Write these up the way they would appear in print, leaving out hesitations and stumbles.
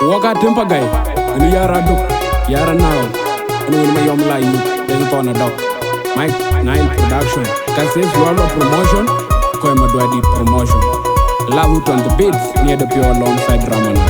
Waka tempa guy, anu yara duk, yara now, anu ma yom la you, then tona dog. Mike Nine Production, Kasses World Promotion, Koima Dwadi Promotion. Love it on the beats, near the pure alongside Ramana.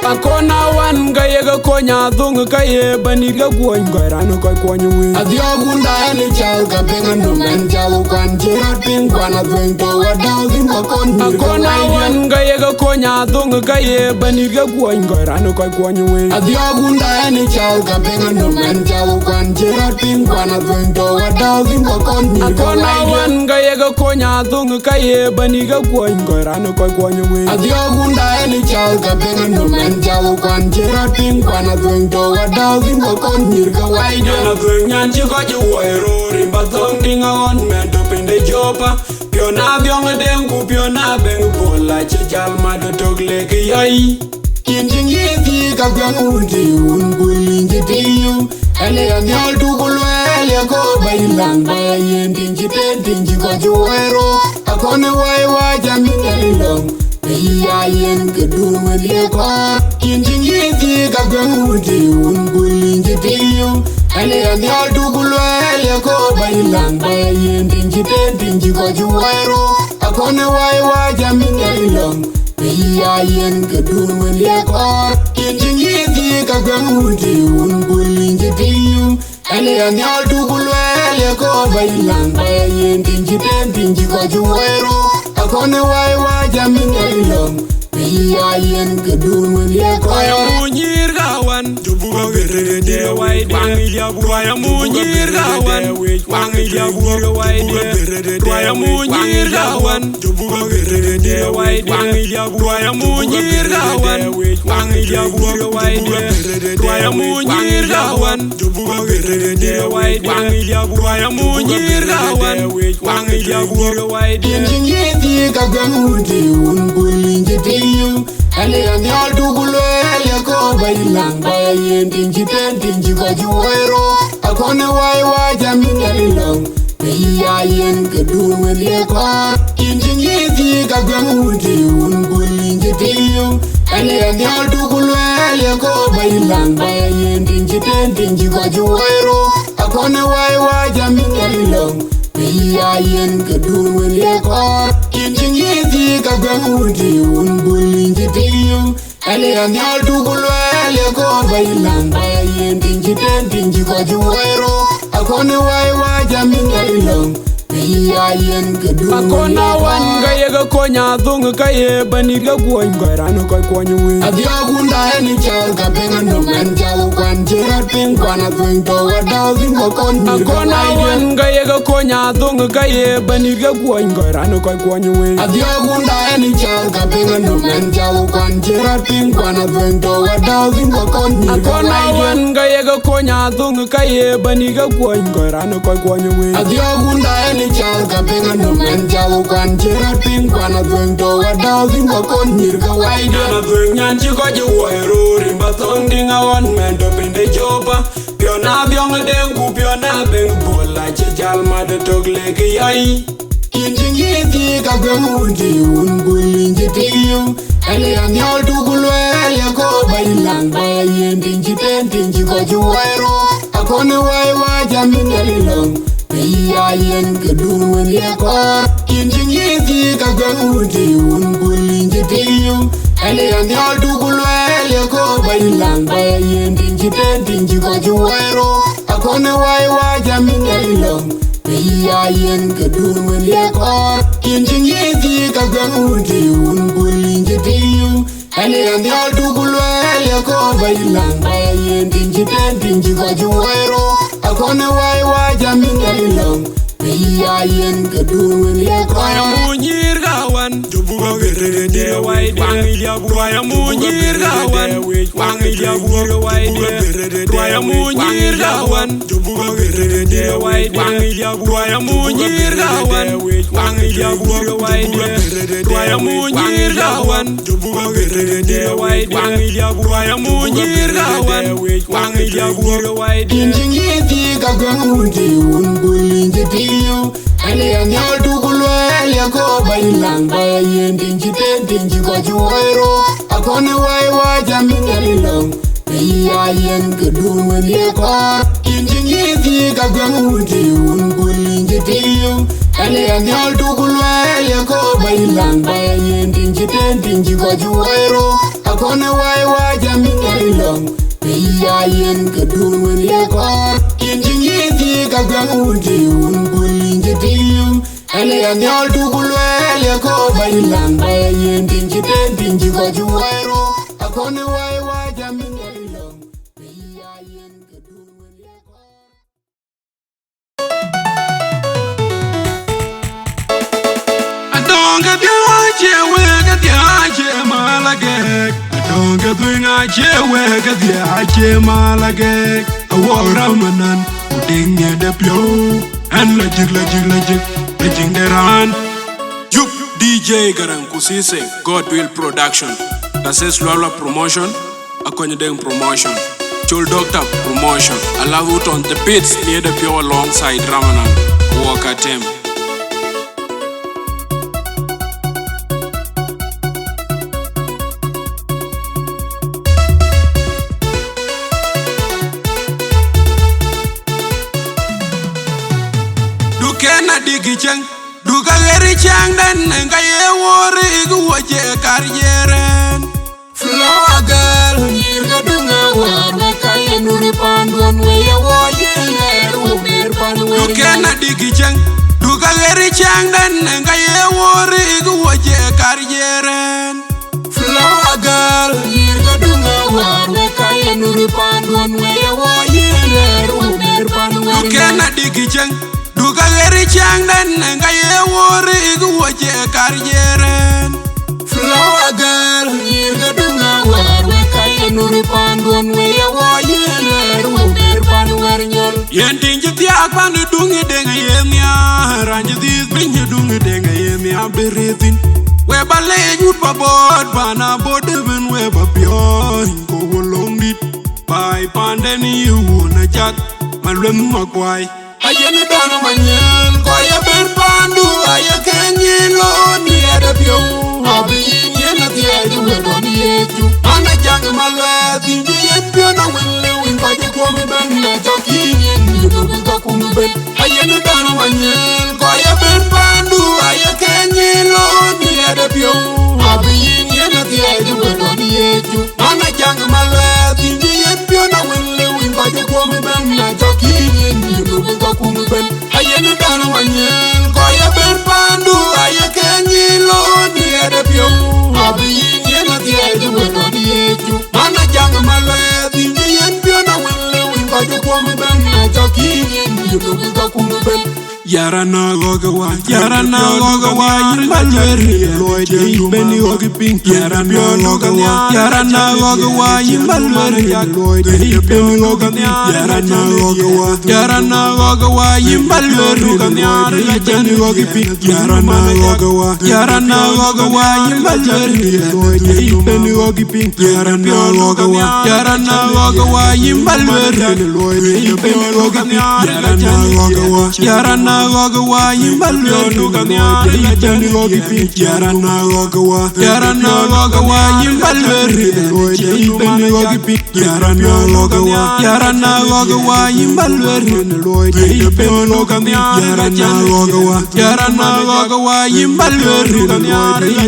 Akona wan ga yega konya dung ka ye bani ga goin ga ranu ka konyu wi adio gunda ene chal ka penga no men chal kwan jira ping kwana dung to wada zin ka kon akona wan ga yega konya dung ka ye bani ga goin ga ranu ka konyu wi adio gunda ene chal ka penga no men chal kwan jira ping kwana dung to wada zin ka kon akona wan ga yega konya dung ka ye bani ga goin ga ranu ka konyu wi adio gunda ene chal ka penga no men Jawu kwan jera ping kwana dung to wada zin ko kon nir ka wai na dung nyan chi ko ji woiro rimba thong dinga on men to pinde jopa pio na byong dengu pio na beng bola chi jal ma do togle ki yai kin jing yi ka byong undi un bulin ji tiyu ele ya nyol tu kulwe le ko bailang ba yen din ji ten din ji ko ji woiro akone wai wa jamin elong Iya yen kedung lekor Kinjing yiti kageng uji unggulin jitiyu Ele yang nyol dugulwe leko bailang bayin Tinji ten tinji ko juwairo Akone wai wajamin elong Iya yen kedung lekor Kinjing yiti kageng uji unggulin jitiyu Ele yang nyol dugulwe leko bailang bayin Tinji ten tinji ko juwairo Akone wai wajamin elong Iya yen kedung lekor Waya munyir gawan Jubuga gerere de wai de Waya munyir gawan Wangi jabuga wai de Waya munyir gawan Jubuga gerere de wai de Waya munyir gawan Wangi jabuga wai de Waya munyir gawan Jubuga gerere de wai de Waya munyir gawan Wangi jabuga wai de Kinjing yiti kageng uji unggulin jitiyu Ele yang nyol dugulwe leko bailang bayin Tinji ten tinji ko juwairo Akone wai wajamin elong Iya yen kedung lekor Kinjing yiti kageng uji unggulin jitiyu Ele yang nyol dugulwe leko bailang bayin Tinji ten tinji ko juwairo Akone wai wajamin elong Iya yen kedung lekor Kinjing yiti kageng uji unggulin jitiyu Ele yang nyol dugulwe leko bailang bayin Tinji ten tinji ko juwairo Akone wai wajamin elong Iya yen kedung Akona wan ga yega konya dung ka ye bani ga goin ga ranu ka konyu wi Adio gunda ene chal ka penga no men chal kwan jera ping kwana dung to wada zin ko kon Akona wan ga yega konya dung ka ye bani ga goin ga ranu ka konyu wi Adio gunda ene chal ka penga no men chal kwan jera ping kwana dung to wada zin ko kon Akona wan ga yega konya dung ka ye bani ga goin ga ranu ka konyu wi Adio gunda ene chal ka penga no men chal kwan jera ping kwana dung to wada zin ko kon nir ka wai na dung nyan chi ko ji woiro rimba thong dinga on men to pinde jopa pio na byong dengu pio na beng bola chi jal ma do togle ki yai Kinjing yiti kageng uji unggulin jitiyu Ele yang nyol dugulwe leko bailang bayin Tinji ten tinji ko juwairo Akone wai wajamin elong Iya yen kedung lekor Kinjing yiti kageng uji unggulin jitiyu Ele yang nyol dugulwe leko bailang bayin Tinji ten tinji ko juwairo Akone wai wajamin elong Iya yen kedung lekor Kinjing yiti kageng uji unggulin jitiyu Ele yang nyol dugulwe leko bailang bayin Tinji ten tinji ko juwairo Akone wai wajamin elong Iya yen kedung lekor Waya munyir gawan Jubuga gerere de wai de Waya munyir gawan Wangi jabuga wai de Waya munyir gawan Jubuga gerere de wai de Waya munyir gawan Wangi jabuga wai de Waya munyir gawan Jubuga gerere de wai de Waya munyir gawan Wangi jabuga wai de Kinjing yiti kageng uji unggulin jitiyu Ele yang nyol dugulwe leko bailang baya yen tinji ten tinji ko juwairo akone wai wa jamingali long iya yen kedun wen ye kor inji ngi ka gwamuti un bulinji tiyo ale anyol tugulwe ye ko bailang baya yen tinji ten tinji ko juwairo akone wai wa jamingali long iya yen kedun wen ye kor inji ngi ka gwamuti un bulinji tiyo ale anyol tugulwe ye ko bailang baya yen tinji ten tinji ko juwairo akone wai wa jamingali long iya yen kedun wen ye kor Adonga biache wega diache malage Adonga dwinga wega diache malage Awara manan udinge de pyo and lajig deran Juk DJ Garang Kusise Godwill Production Tases Lwala Promotion Akonye Deng Promotion Chul Doctor Promotion Alavut on the beats near the pure alongside Ramanan Walker Tem Dukena digi cheng Duka geri cheng dan nga ye wori igu waje karjeren Flower girl nyirga dunga warwe kaya nuri panduan weya waje neru mir panwe Dukena digi cheng Duka geri cheng dan nga ye wori igu waje karjeren Flower girl nyirga dunga warwe kaya nuri panduan weya waje neru mir panwe Dukena digi cheng Duka geri cheng dan nga ye wori igu waje karjeren Flower girl nyirga dunga warwe kaya nuri panduan weya waje neru mir panwe nyol Yen tinji tiak panu dungi denga yemia Ranji dis binyi dungi denga yemia beretin Weba lejut babot pana bodeben weba pyo Inko wolong dit Pai pandeni yu na jak Malwem makwai Ayene dano manyel Koya ben pandu Aya kenyi lo Ni ada pyo Abi yena tiaji wedo ni eju Ana jange malwe Tinji yen pyo na wile win Kaje kwami ben Na joki nyen Yuno buka kunu ben Ayene dano manyel Koya ben pandu Aya kenyi lo Ni ada pyo Abi yena tiaji wedo ni eju Ana jange malwe Tinji yen pyo na wile win Kaje kwami ben Na joki nyen Yuno buka kunu ben Ayene dano manyel Koya ben pandu Aya kenyi lo Ni ada pyo Abi yena tiaji wedo ni eju Ana jange malwe Tinji yen pyo na wile win Kaje kwami ben Na joki nyen Yuno buka kunu ben Yara na goga wa Yimbalweri Lloyd Beni gogi pink Yara na goga wa Yimbalweri Lloyd Beni gogi pink Yara na goga wa Yimbalweri Beni gogi pink Yara na goga wa Yimbalweri Lloyd Beni gogi pink Yara na goga wa Yimbalweri Lloyd Beni gogi pink Yara na goga wa Yimbalweri Beni gogi pink Yara na goga wa Yimbalweri Beni gogi pink Yara na goga wa Yimbalweri Beni gogi pink Yara na goga wa Yimbalweri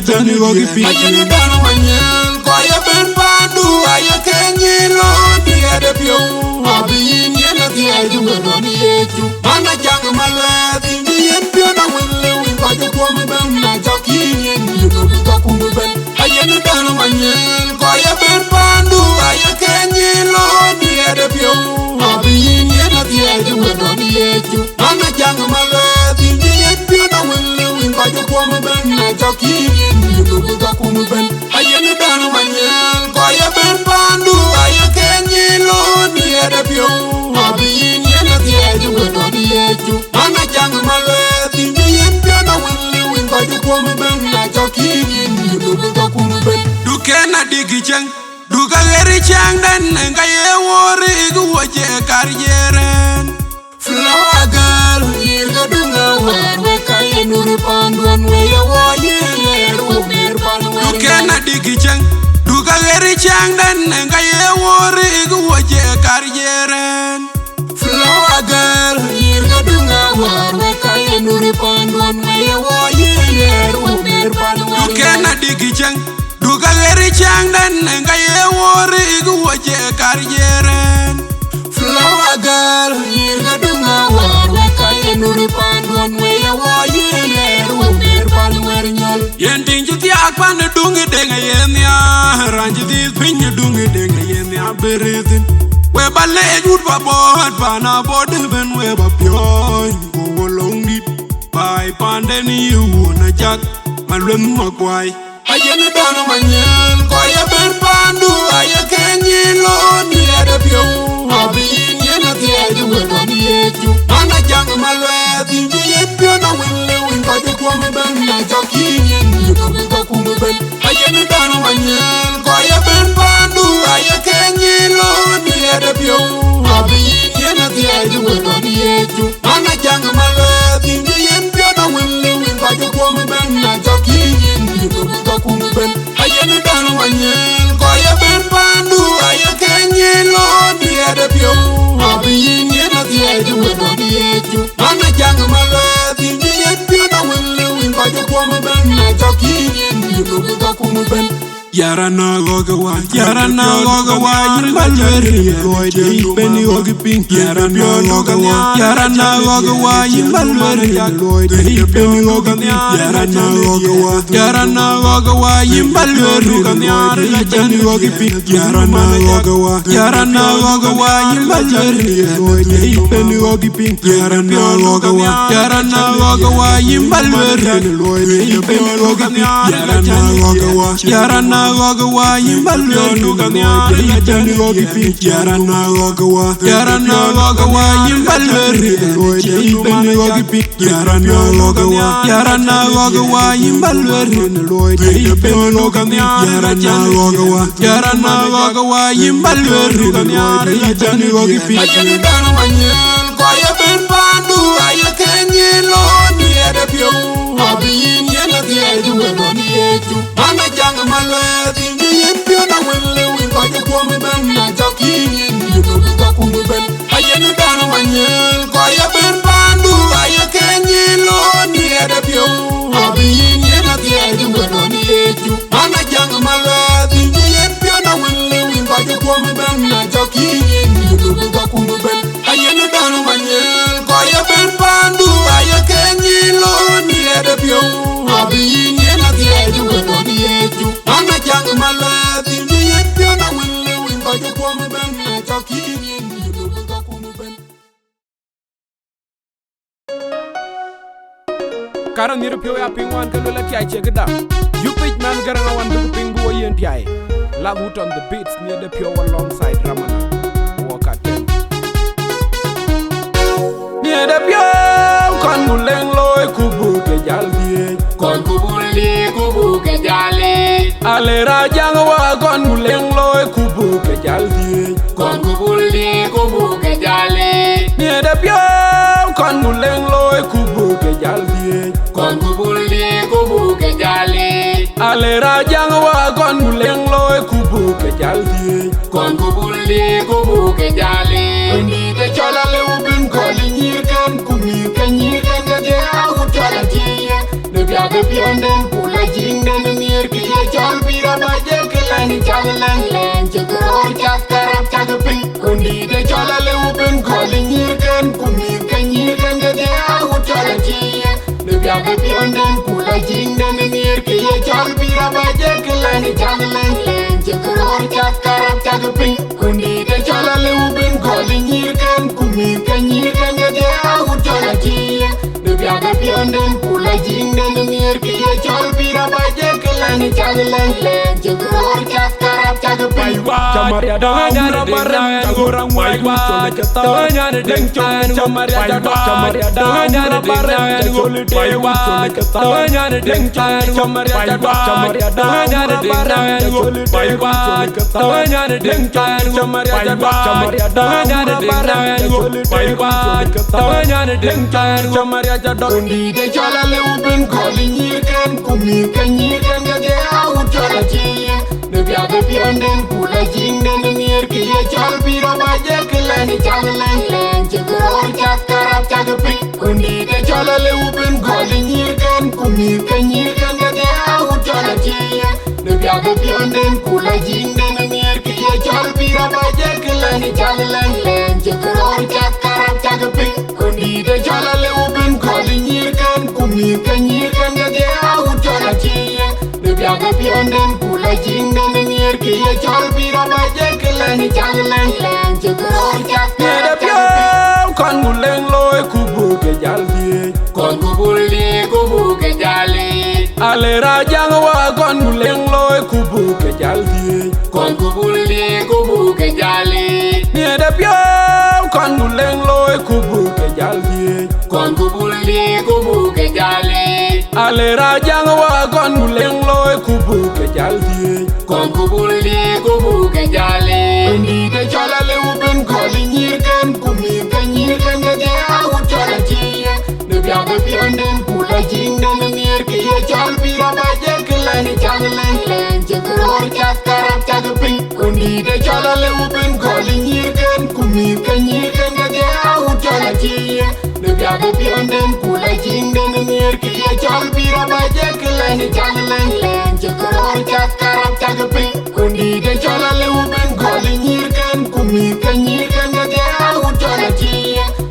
Beni gogi pink Ayene dano manyel Koya ben pandu Aya kenyi lo Ni ada pyo Abi yena tiaji wedo ni eju Ana jange malwe Tinji yen pyo na wile win Kaje kwami ben Na joki nyen Yuno buka kunu ben Ayene dano manyel Koya ben pandu Aya kenyi lo Ni ada pyo Abi yena tiaji wedo ni eju Ana jange malwe Tinji yen pyo na wile win Kaje kwami ben Na joki nyen Yuno buka kunu ben Ayene dano manyel Koya ben pandu Aya kenyi lo Ni ada pyo Abi yena tiaji wedo ni eju Ana jange malwe Tinji yen pyo na wile win Kaje kwami ben Na joki nyen Yuno buka kunu ben Dukena digi cheng Duka geri cheng dan nga ye wori igu waje karjeren Flower girl, nyirga dunga warwe kaya nuri panduan weya waje chang den nga ye wori gu je karjeren flower girl Nyir ga dunga war we kaya nuri pandwan we ya wa yene ru ber pan wer nyol yen tinji ti akpan dungi denga yen ya ranji di pin dungi denga yen ya berezin we balle jut ba bod bana bod ben we ba pyoy go long dit bai panden yu na jak malwen makwai ayen dano manyen ko ya ben pandu ay kenyi lo ni ada pyo Abin yena tiya we no yeju ana jang malwe tinji yen pyo na wille win ka de ko me ben na jokin yen Yuko ka kumu ben ayen dano manyen ko ya ben pandu ay kenyi lo ni ada pyo Abin yena tiya we no yeju ana jang malwe tinji yen pyo na wille win ka de ko me ben na jokin yen Yuko ka kumu ben ayen dano manyen ko ya ben pandu ay kenyi lo ni ada pyo Abin yena tiya we no yeju ana jang malwe tinji yen pyo na wille win ka de ko me ben na jokin yen Yuko ka kumu ben Yarana goga wa yimbalweri loy de beni ogi pink yarana goga wa yimbalweri loy de beni ogi pink yarana goga wa yimbalweri loy de beni ogi pink yarana goga wa yimbalweri loy de beni ogi pink yarana goga wa yimbalweri loy de beni ogi pink yarana goga wa yimbalweri jani gogi pink yarana goga wa yimbalweri jani gogi pink yarana goga wa yimbalweri jani gogi pink yarana goga wa yimbalweri jani gogi pink ajani dano manyen ko ya ben pandu ay kenyi lo ni ada pyo Abin yena tiya we no yeju ana jang malwe tinji yen pyo na wille win ka de ko me ben na jokin yen Yuko ka kumu ben ayen dano manyen ko ya ben pandu ay kenyi lo ni ada pyo Abin yena tiya we no yeju ana jang malwe tinji yen pyo na wille win ka de ko me ben na jokin yen Yuko ka kumu ben ayen dano manyen ko ya ben pandu ay kenyi lo ni ada pyo Abin yena tiya we no yeju ana jang malwe tinji yen pyo na wille win ka de ko me ben na jokin yen Yuko ka kumu ben Karan niru pio ya pingwan kan wala tiai chegda. You pitch man garanga wan du pingu yen tiai. Lagut on the beats near the pure alongside Ramana. Walk at them. Near the pure kan guleng loy kubu ke jaldi. Kon kubu ke jale Ale rajang wa kan guleng loy kubu ke jaldi. Kon kubu ke jale Near the pure kan guleng loy kubu ke jaldi. Kon kubu ke jale Ale rajang wa kan guleng loy kubu ke jaldi. Kon kubu ke jale Undi te chola le ubin koli nyirkan kumi ke nyirkan ke de au chola tiye Ne bia be pionden pula jinden mir ki ye chol bira baje ke lani chalen len chegor chakaram chagpin Undi te chola le ubin koli nyirkan kumi ke nyirkan ke de au chola tiye Ne bia be pionden pula jinden mir ki ye chol bira baje ke lani chalen len chegor chakaram chagpin Undi te chola le ubin koli nyirkan kumi ke nyirkan ke de au chola tiye Ne bia be pionden pula jinden mir ki ye chol bira baje ke lani chalen len chegor chakaram chagpin Chamaria da barang gorang mai wa tanya de deng chamaria da barang gol dewa tanya de deng chamaria da barang gol dewa tanya de deng chamaria da barang gol dewa tanya de deng chamaria da Undi te chola le ubin koli nyirkan kumi ke nyirkan ke de au chola tiye Ne bia be pionden pula jinden mir ki ye chol bira baje ke lani chalen len chegor chakaram chagpin Undi te chola le ubin koli nyirkan kumi ke nyirkan ke de au chola tiye Ne bia be pionden ben calling you can kumi can you can get out on a chi the biaga pianden pula ching den near ki chal pira ba jekelani changlen len chukro chak Nere pio kon guleng loy kubu ke jaldi kon kubuli kubu ke jali Ale rajang wa kon guleng loy kubu ke jaldi kon kubuli kubu ke jali Nere pio kon guleng loy kubu ke jaldi kon kubuli kubu ke jali Ale rajang wa kon guleng loy kubu ke jaldi kon kubuli kubu ke jali ndi de chala le uben calling you can kumi can you can get out chala chi ne bia de pianden pula jing den near ki chal pira ba jekelani changlen len chukro chak karap chak ping ndi de chala le uben calling you can kumi can you can get out chala chi ne bia de pianden pula jing den near ki chal pira ba jekelani changlen len chukro chak karap chak ping ndi de chala le uben calling you can kumi can you can get out chala chi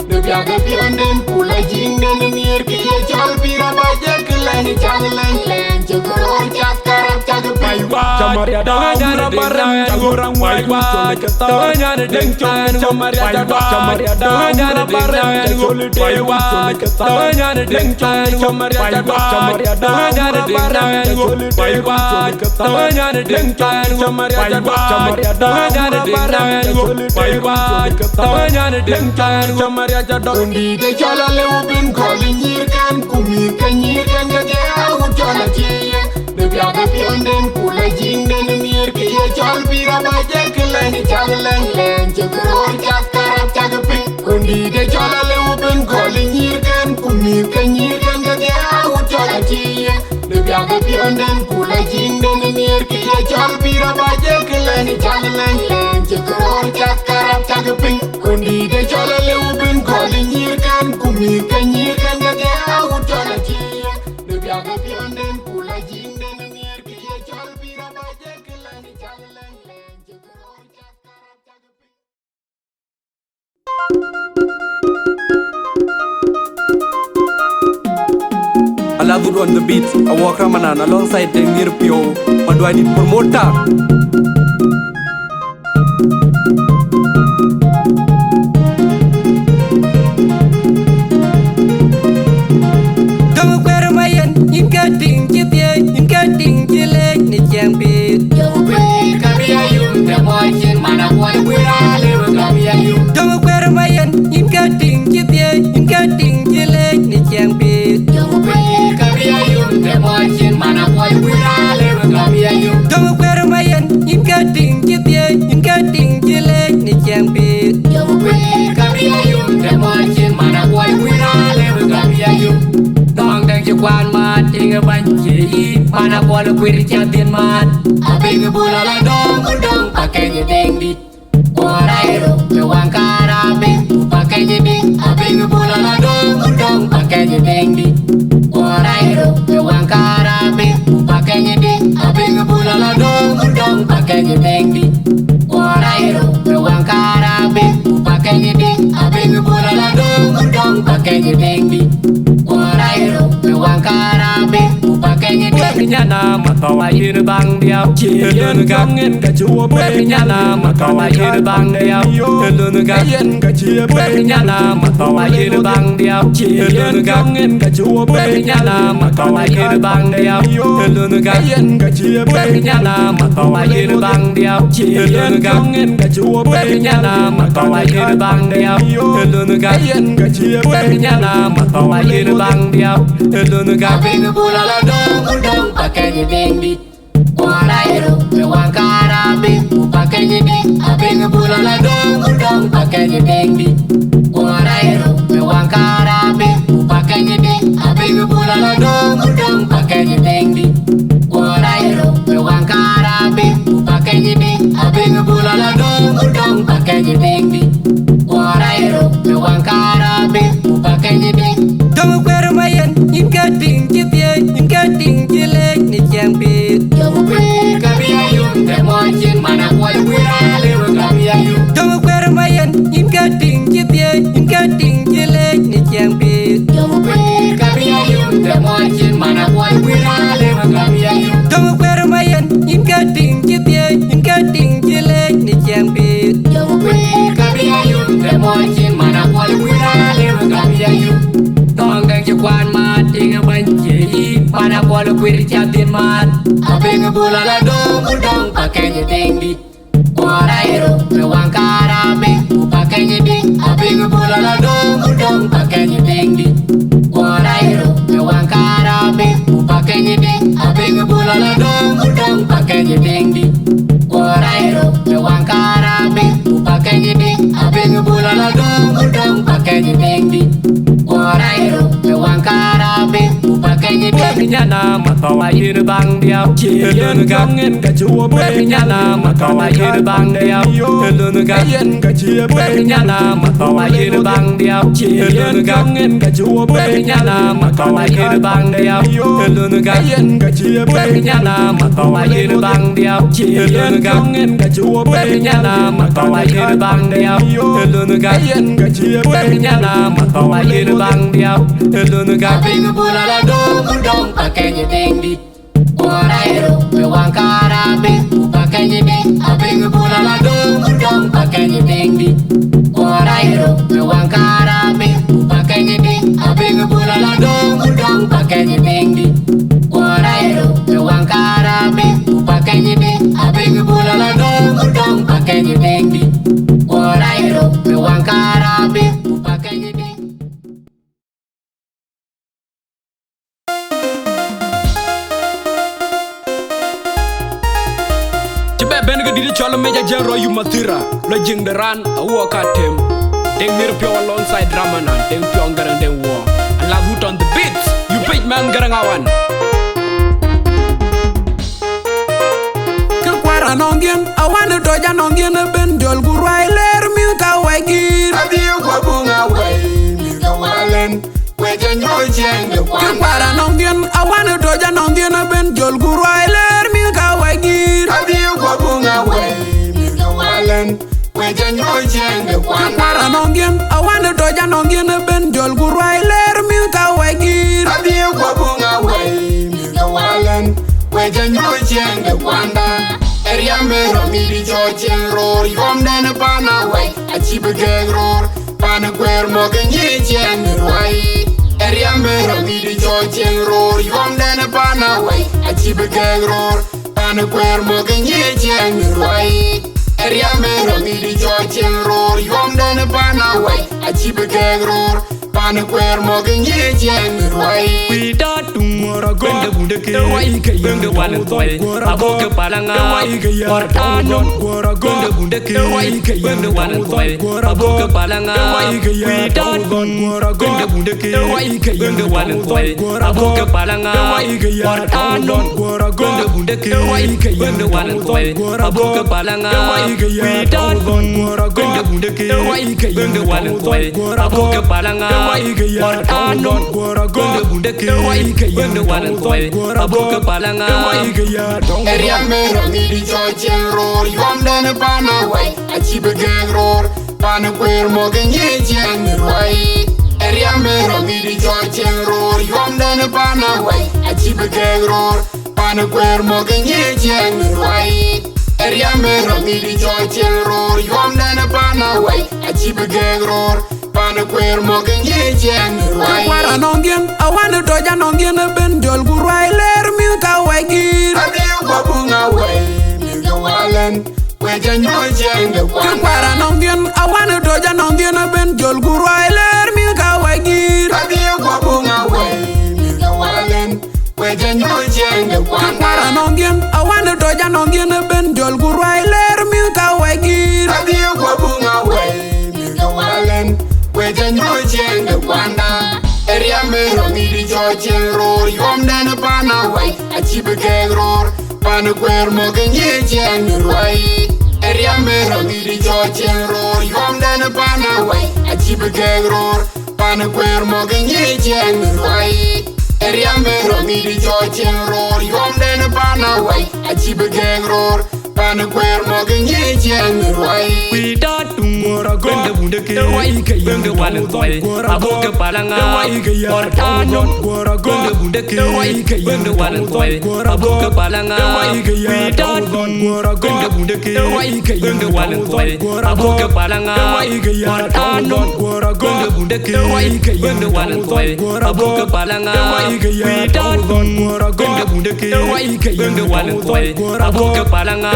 ne bia de pianden pula jing den near ki chal pira ba jekelani changlen len chukro chak karap chak ping Chamaria da barang jagorang wai wa ketanya de dengcon chamaria da barang jagol dewa ketanya de dengcon chamaria da barang jagol dewa ketanya de dengcon chamaria da barang jagol dewa ketanya de dengcon chamaria da ndi de chala le uben calling you can kumi can you can get out chala chi de bia de pianden pula jing den near ki chal pira ba jekelani changlen len chukro chak karap chak ping ndi de chala le uben calling you can kumi can you can get out chala chi de bia de pianden pula jing den near ki chal pira ba jekelani changlen len chukro chak karap chak ping ndi de chala le uben calling you can kumi can you can get out chala chi de bia de pianden pula jing den near ki chal pira ba jekelani changlen len chukro chak karap chak ping Aladud on the beat, I walk Ramanan alongside Dengir Pio. What do I need promoter? Don't wear my end, in cutting chipie, in cutting chile, ni champion. Don't wear my end, in cutting chipie, in cutting chile, ni champion. Don't wear my end, in cutting chipie, in cutting chile, ni champion. Dong dang chukwan mat, inga banchi, mana bola kwiri champion mat. Abing bula la dong pakai nyedeng dit. Orairo, kewang karabing, pakai nyedeng. Abing bula la dong pakai nyedeng dit. Orairo, kewang karabing, pakai nyedeng. Abing bula la dong pakai nyedeng dit. Orairo, kewang karabing, pakai nyedeng. Abing bula la dong pakai nyedeng dit. Orairo, kewang karabing, pakai nyedeng. Nyana matawa yin bang diao, yin kangen kacua nyana matawa yin bang diao, yin kangen kacua nyana matawa yin bang diao, yin kangen kacua nyana matawa yin bang diao, yin kangen kacua nyana matawa yin bang diao, yin kangen kacua nyana matawa yin bang diao, yin kangen kacua nyana matawa yin bang diao, yin kangen bulala dong pakai nyedeng dit. Orairo, kewang karabing, pakai nyedeng. Abing bulala dong pakai nyedeng dit. Orairo, kewang karabing, pakai nyedeng. Abing bulala dong pakai nyedeng dit. Orairo, kewang karabing, pakai nyedeng. Abing bulala dong pakai nyedeng dit. Orairo, kewang karabing, pakai nyedeng. Don't wear my end, in cutting chipie, in cutting chile, ni champion. Don't wear my end, in cutting chipie, in cutting chile, ni champion. kwan mat inga banchi pana kola kwir chatin mat abeng bulala dong udong pakenya dingdi Morairo me wankara be pakenya ding abeng bulala dong udong pakenya dingdi Morairo me wankara be pakenya ding abeng bulala dong udong pakenya dingdi Morairo me wankara be pakenya ding abeng bulala dong udong pakenya dingdi Morairo me wankara be pakenya ding nyana matawa yir bang dia Yen gangen ka chuo be nyana matawa yir bang dia lunu ga yen ka chie be nyana matawa yir bang dia yen gangen ka chuo be nyana matawa yir bang dia lunu ga yen ka chie be nyana matawa yir bang dia yen gangen ka chuo be nyana matawa yir bang dia lunu ga yen ka chie be nyana matawa yir bang dia lunu ga bing bulala dong pakenya dingdi Morairo me wankara be pakenya ding abing bulala dong pakenya dingdi Morairo me wankara be pakenya ding abing bulala dong pakenya dingdi Morairo me wankara be pakenya ding abing bulala dong pakenya dingdi Morairo me wankara be pakenya ding Ben ga didi cholo meja jero yu matira lo jing deran awo katem deng mir pyo alongside Ramana deng pyo ngarang deng wo and love hoot on the beats you page man ngarang awan ka kwara nongien awan to ja nongien ben jol gurai ler mi ka wagir Adio kwa bunga wai mi ka walen weja nyoy jeng de ka kwara nongien awan to ja nongien ben jol gurai ler mi ka wagir Adio kwa bunga wai mi ka walen weja nyoy jeng de kwara nongien awan to ja nongien ben jol gurai ler mi ka wagir Adio kwa bunga wai mi ka walen weja nyoy jeng de kwanda Eria mero mi di jochen ror yom den pana wai achi begeg ror pana kwer mo genye jeng roi Eria mero mi di jochen ror yom den pana wai achi begeg ror pana kwer mo genye jeng roi Eria mero mi di jochen ror yom den pana wai achi begeg ror pana kwer mo genye jeng roi We don't do more go the bunda ke bring the one and toy abo ke palanga or anon bring the bunda ke bring the one and toy abo ke palanga we don't do bring the bunda ke bring the one and toy abo ke palanga or anon bring the bunda ke bring the one and toy abo ke palanga we don't do bring the bunda ke bring the one and toy abo ke palanga or anon bring the bunda ke bring the one and toy abo ke palanga Eria mero mi di jochen ror yom den pana wai achi begeg ror pana kwer mo genye jeng roi Eria mero mi di jochen ror yom den pana wai achi begeg ror pana kwer mo genye jeng roi Eria mero mi di jochen ror yom den pana wai achi begeg ror pana kwer mo genye jeng roi kwara nongien awan to ja nongien ben jol gurai ler mi ka wagir Adio kwa bunga wai mi ka walen weja nyoy jeng de kwara nongien awan to ja nongien ben jol gurai ler mi ka wagir Adio kwa bunga wai mi ka walen weja nyoy jeng de kwara nongien awan to ja nongien ben jol gurai ler mi ka wagir Adio kwa bunga wai mi ka walen weja nyoy jeng de kwanda Eria mero mi di jochen ror yom den pana wai achi begeg ror pana kwer mo genye jeng roi Eria mero mi di jochen ror yom den pana wai achi begeg ror pana kwer mo genye jeng roi Eria mero mi di jochen ror yom den pana wai achi begeg ror Pana kwer mogen ye jeng roi. We don't do more a go. Bende bende wan toy. Aboke palanga. Portano. Bende bende wan toy. Aboke palanga. We don't do more a go. Bende wan toy. Aboke palanga. Portano. Bende wan toy. Aboke palanga. We don't do more a go. Bende wan toy. Aboke palanga.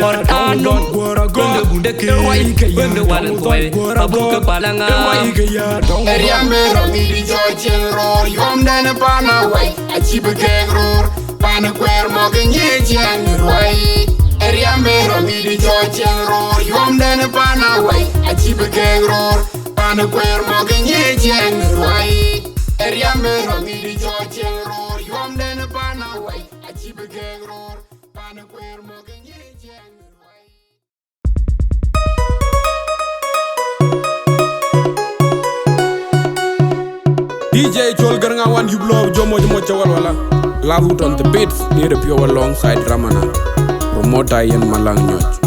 Portano. Bende wan toy. Aboke palanga. Eria mero mi di jochen ror. Yom dene pana wai. Achibe keg ror. Pana kwer mogen ye jeng roi. Eria mero mi di jochen ror. Yom dene pana wai. Achibe keg ror. Pana kwer mogen ye jeng roi. Eria mero mi di jochen ror. Yom dene pana wai. Achibe keg ror. Pana kwer mogen ye jeng roi. DJ Chol Garanga one you blow Jomo Chawal wala. Loud on the beats near the pure alongside Ramana. Promoter Ian Malang Nyoch.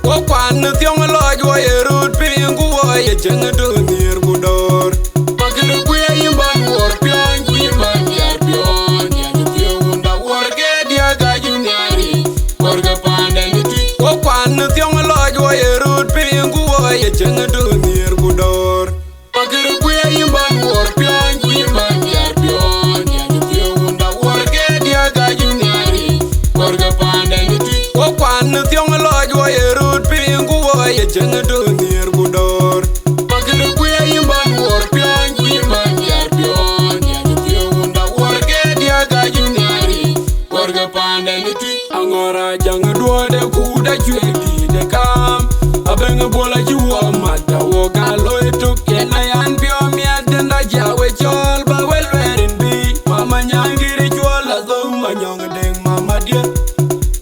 Okwan tiong loj wa ye root pingu wa ye jenga do near budor. Pakil kwe yimban war pion yimban yar pion ya jitio unda war ke dia ga junyari war ga pande niti. Okwan tiong loj wa ye root pingu wa ye jenga do near budor. Pakil kwe yimban war pion yimban yar pion ya jitio unda war ke dia ga junyari war ga pande niti. Okwan tiong loj wa ye root pingu wa ye jenga do near budor. Pakil kwe yimban war pion yimban yar pion ya jitio unda war ke dia ga junyari war ga pande niti. Angora janga duode kuda chwedi de kam. Abenga bola jiwa mata wo galo etuk yena yan pio miadenda jawe chol ba welwerin bi. Mama nyangiri chwala zo manyong deng mama dia.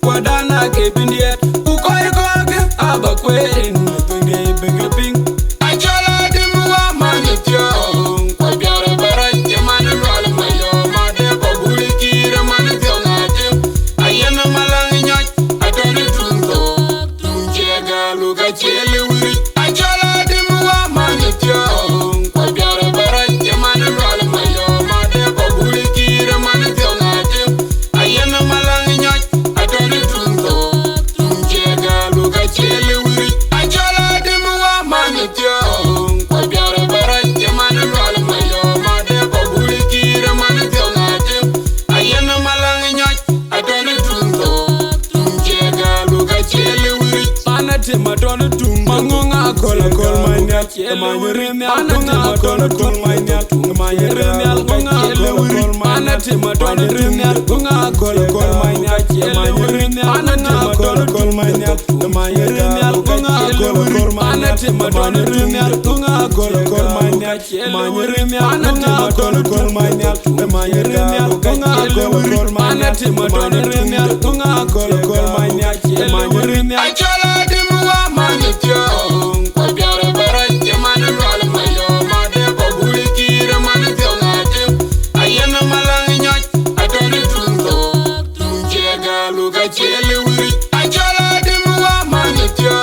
Wadana ke bindiet ukoy koge aba kwerin tunge bege ping. Achola dimwa manetyo kwa biara barat yamana rwal mayo made babuli kira manetyo ngatim. Ayana malang nyoj atone tunzo tunje galu ga chele wiri. Achola dimwa manetyo kwa biara barat yamana rwal mayo made babuli kira manetyo ngatim. Ayana malang nyoj atone tunzo tunje galu ga chele wiri. Achola dimwa manetyo kwa biara barat yamana rwal mayo made babuli kira manetyo ngatim. Ayana malang nyoj atone tunzo tunje galu ga chele wiri. Anate matone tung mangunga kola kol manya manyere mi anate kola kol manya manyere mi algunga kola kol anate matone mi algunga kola kol manya manyere mi anate kola kol manya manyere mi algunga kola kol anate matone mi algunga kola kol manya manyere mi anate kola kol manya manyere mi algunga kola kol anate matone mi algunga kola kol manya manyere mi achola dimwa manetyo kwa biara barat yamana rwal mayo made babuli kira manetyo ngatim. Ayana malang nyoj atone tunzo tunje galu ga chele wiri. Achola dimwa manetyo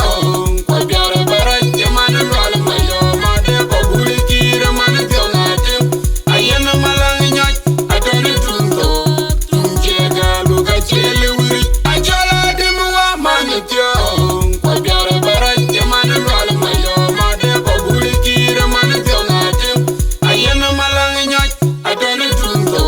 kwa biara barat yamana rwal mayo made babuli kira manetyo ngatim. Ayana malang nyoj atone tunzo tunje galu ga chele wiri. Achola dimwa manetyo kwa biara barat yamana rwal mayo made babuli kira manetyo ngatim. Ayana malang nyoj atone tunzo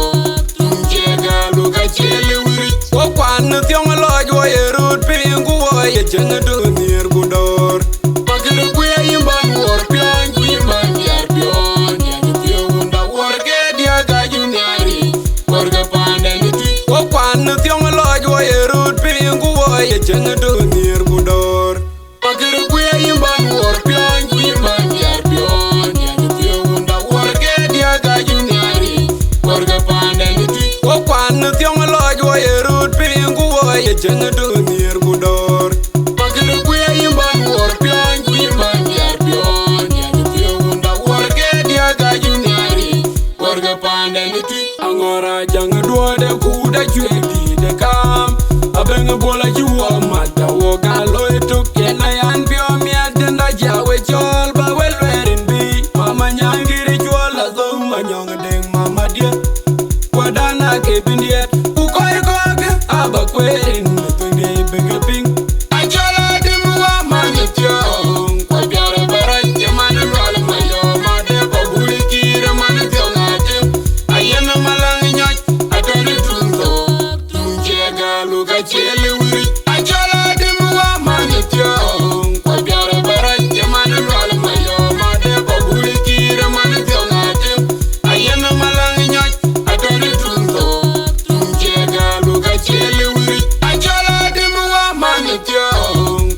tunje galu ga chele wiri. Okwan tiong loj wa ye root pingu wa ye jenga do near budor. Pakil kwe yimban war pion yimban yar pion ya jitio unda war ke dia ga junyari war ga pande niti. Okwan tiong loj wa ye root pingu wa ye jenga do near budor. Pakil kwe yimban war pion yimban yar pion ya jitio unda war ke dia ga junyari war ga pande niti. Okwan tiong loj wa ye root pingu wa ye jenga do near budor. Pakil kwe Mara jang do de ku da chwe di de kam Abenga bola juwa mata wo galo etuk Yena yan pio miat denda jawe chol ba wel werin bi Mama nyangiri chol la zo manyong deng mama dia Wadana ke bindiet Ukoy koge aba kwerin Tunde bega ping Achola dimwa manityo Kwa biara barat Yamana rwala mayo Made babuli kira manityo ngatim Ayana malangi nyoj Atone tunzo Tunjega luka chele wiri Achola dimwa manityo Kwa biara barat Yamana rwala mayo Made babuli kira manityo ngatim Ayana malangi nyoj Atone tunzo Tunjega luka chele wiri Achola dimwa manityo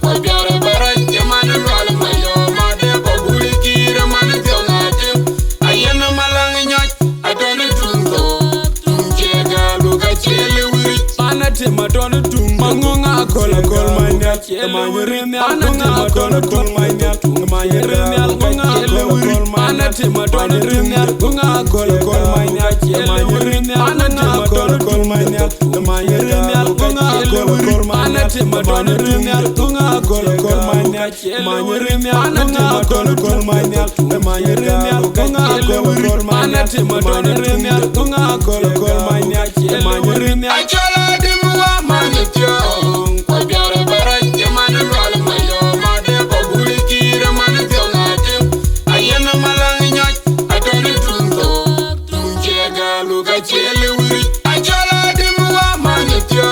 Kwa biara barat Yamana rwala mayo Made babuli kira manityo ngatim Ayana malangi nyoj Atone tunzo Tunjega luka chele wiri Anate matone tung Mangunga kola kol mainyak Manyurimi algunga kola kol mainyak Manyurimi algunga kola kol mainyak Anate matone tung Algunga kola kol mainyak Manyurimi algunga kola kol mainyak Manyurimi algunga kola kol mainyak Anate matone tung Algunga kola kol mainyak Manyurimi algunga kola kol mainyak Manyurimi algunga kola kol mainyak Anate matone tung Algunga kola kol mainyak Manyurimi Achola dimwa manityo Kwa biara barat Yamana rwala mayo Made babuli kira manityo ngatim Ayana malangi nyoj Atone tunzo Tunjega luka chele wiri Achola dimwa manityo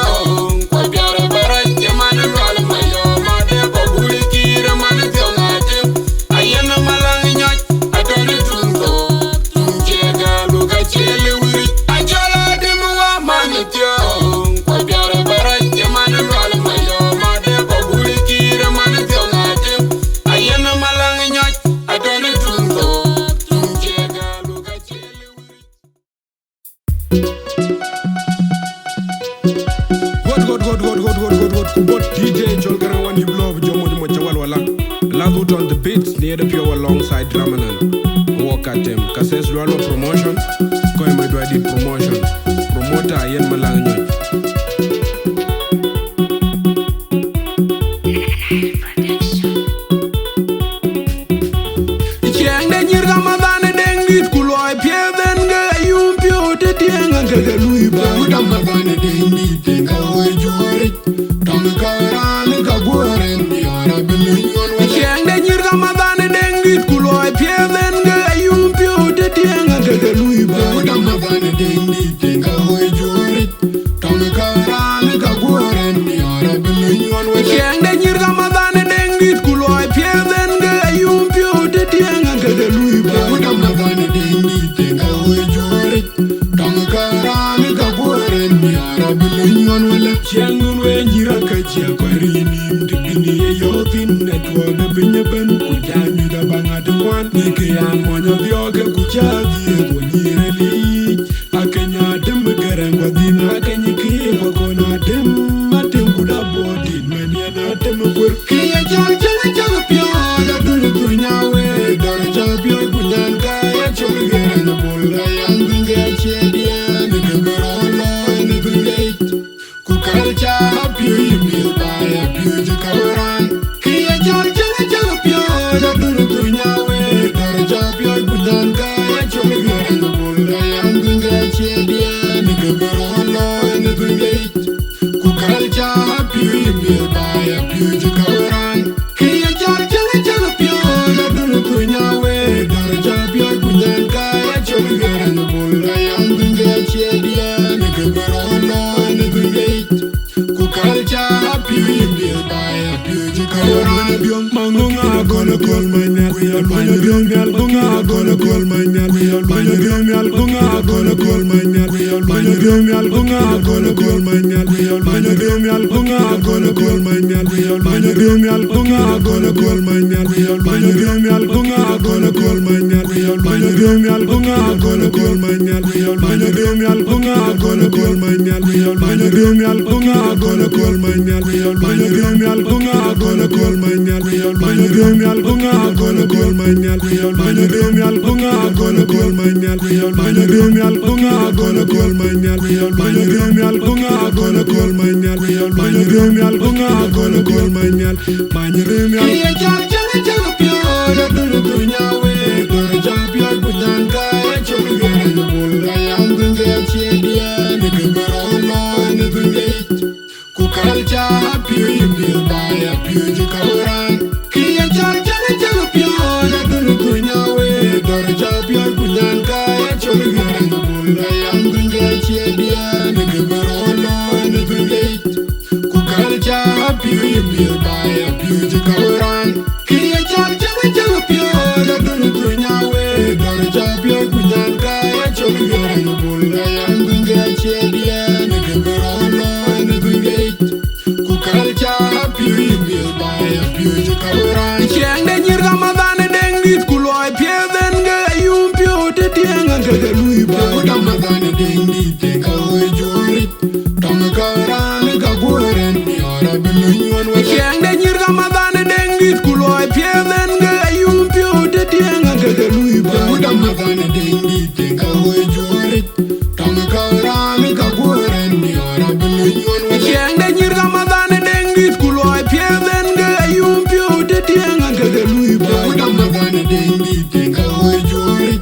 Kwa biara barat Yamana rwala mayo Made babuli kira manityo ngatim Ayana malangi nyoj Atone tunzo Tunjega luka chele wiri Achola dimwa manityo Kwa biara barat Yamana rwala mayo Made babuli kira manityo ngatim Ayana malangi nyoj Atone tunzo Tunjega luka chele wiri God. Kubot DJ Cholgara one him love Jomo Jomo Chawalwala. Lagout on the beats near the pure alongside Dramanan. Walk at them. Kasses Lwalo promotion. Koi Medwa did promotion. Promoter Yen Malanganyo. Chiang de nyir Ramadane dengit kuloi pieden ga yumpio te tienga ga luiba. Ramadane dendi tenga hoy juari Tong karane ka guaren biara bilingon wala Chiang de nyir Ramadane dengit kuloi pieden ga yumpio te tienga ga luiba. Ramadane dendi tenga hoy juari Tong karane ka guaren biara bilingon wala Chiang de nyir Ramadane dengit kuloi pieden ga yumpio te tienga ga luiba. Ramadane dendi tenga hoy juari Tong karane ka guaren biara bilingon wala Chiang nun we nyira ka chia kwarini mtibini ye yotin netwa de binye ben kujani da banga de wan Nike yang monya bioke kuchagi ye konyire li Akenya dem garangwa dina akenyi kiye wakona dem Matem kuda bodi menia na tem kwir Kiya jal jala jala pyo La dulu kunyawe Dara jala pyo kunyan kaya Choli gera na bola Yang binga chedia Nika berolo Nika gate Kukalcha pyo yimil baya Pyo jikawaran Kiya jal jala jala pyo La dulu kunyawe Dara jala pyo kunyan kaya Choli gera na bola Yang binga chedia Nika berolo Nika gate Kukalcha pyo yimil baya Pyo jikawaran Kiya jal jala jala pyo La dulu kunyawe Dara jala pyo kunyan kaya Choli gera na bola Yang binga chedia Nika berolo Nika gate Kukalcha pyo yimil baya Pyo jikawaran Mangunga kola kol manya Kuya biong algunga kola kol manya Kuya biong algunga kola kol manya Kuya biong algunga kola kol manya Kuya biong algunga kola kol manya Kuya biong algunga kola kol manya Kuya biong algunga kola kol manya Kuya Manya dem yal bunga gol gol manyal. Manya dem yal bunga gol gol manyal. Manya dem yal bunga gol gol manyal. Manya dem yal bunga gol gol manyal. Manya dem yal bunga gol gol manyal. Manya dem yal bunga gol gol manyal. Manya dem yal bunga gol gol manyal. Manya dem yal bunga gol gol manyal. Manya dem yal bunga gol gol manyal. Manya dem yal. Iya jang jang jang pio da dulu dunya we dor jang pio bujan kaya choli gere no bulga yang dunga chedia ni gero ni dunga ku kalcha pio yimbi baya pio jikawaran. Iya jang jang jang pio da dulu dunya we dor jang pio bujan kaya choli gere no bulga yang dunga chedia ni gero ni dunga ku kalcha pio yimbi baya pio jikawaran. Iya jang jang jang pio da dulu dunya we dor jang pio bujan kaya choli gere no bulga yang dunga chedia ni gero ni dunga ku kalcha pio yimbi baya pio jikawaran. Chiang de nyir Ramadan deng dit kuloy pieden ge yum pio de tieng an ke lui ba. Ramadan dengi te kawe jurit tong karan ka guren mi ora bilunywan wa Chiang de nyir Ramadan deng dit kuloy pieden ge yum pio de tieng an ke lui ba. Ramadan dengi te kawe jurit tong karan ka guren mi ora bilunywan wa Chiang de nyir Ramadan deng dit kuloy pieden ge yum pio de tieng an ke lui ba. Ramadan dengi te kawe jurit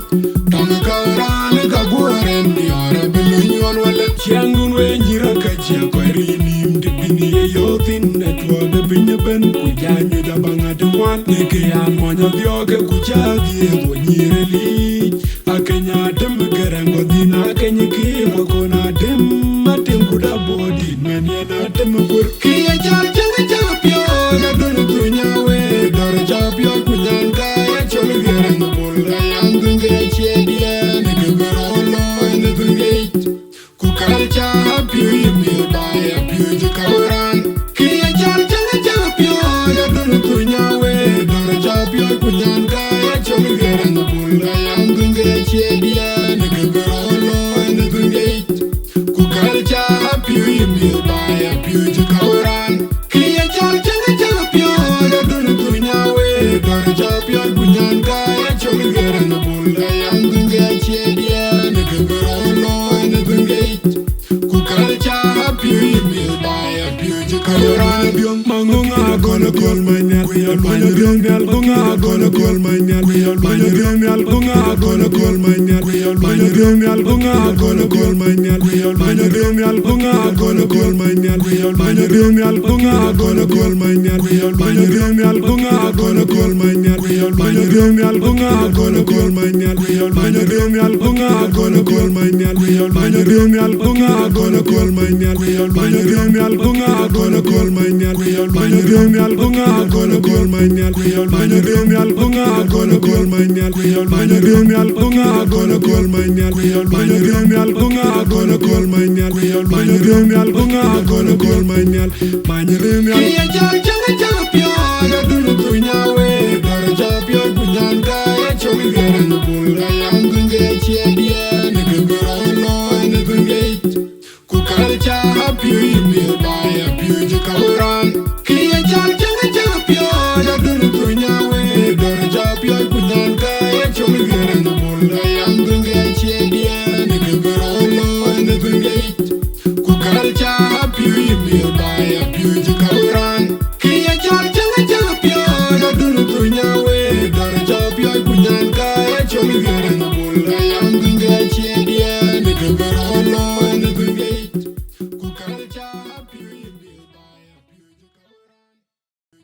tong karan ka guren mi ora bilunywan wa Chiang gun we nyira ka chia ko rinim de bini ye yotin ne to de binya ben ku janyu da banga de wan ne ke an monya dio ke ku cha die go nyire li akenya dem garango dina akenya ki mo ko na dem matem ku da bodi men ye na dem bur Iya jang jang jang pio da dulu dunya we dor jang pio kunyan kaya choli gere no bulga yang dunga chedia ni gero ni dunga ku kalcha pio yimbi baya pio jikawaran. Iya jang jang jang pio da dulu dunya we dor jang pio kunyan kaya choli gere no bulga yang dunga chedia ni gero ni dunga ku kalcha pio yimbi baya pio jikawaran. Iya jang jang jang pio da dulu dunya we dor jang pio kunyan kaya choli gere no bulga yang dunga chedia ni gero ni dunga ku kalcha pio yimbi baya pio jikawaran. biong mangunga gol gol manyal manya biong bial bunga gol gol manyal manya biong bial bunga gol gol manyal manya biong bial bunga gol gol manyal manya biong bial bunga gol gol manyal manya biong bial bunga gol gol manyal manya biong bial bunga gol gol manyal manya biong bial bunga gol gol manyal manya biong bial bunga gol gol manyal manya biong bial bunga gol gol manyal manya biong bial bunga gol gol manyal manya biong bial bunga gol gol manyal manya biong bial bunga gol gol manyal manya biong bial bunga gol gol manyal manya biong bial bunga gol gol manyal manya biong bial bunga gol gol manyal manya biong bial Iya jang jang jang pio da dulu dunya we dor jang pio kunyan kaya choli gere no bulga yang dunga chedia ni gero ni dunga ku kalcha pio yimbi baya pio jikawaran. Iya jang jang jang pio da dulu dunya we dor jang pio kunyan kaya choli gere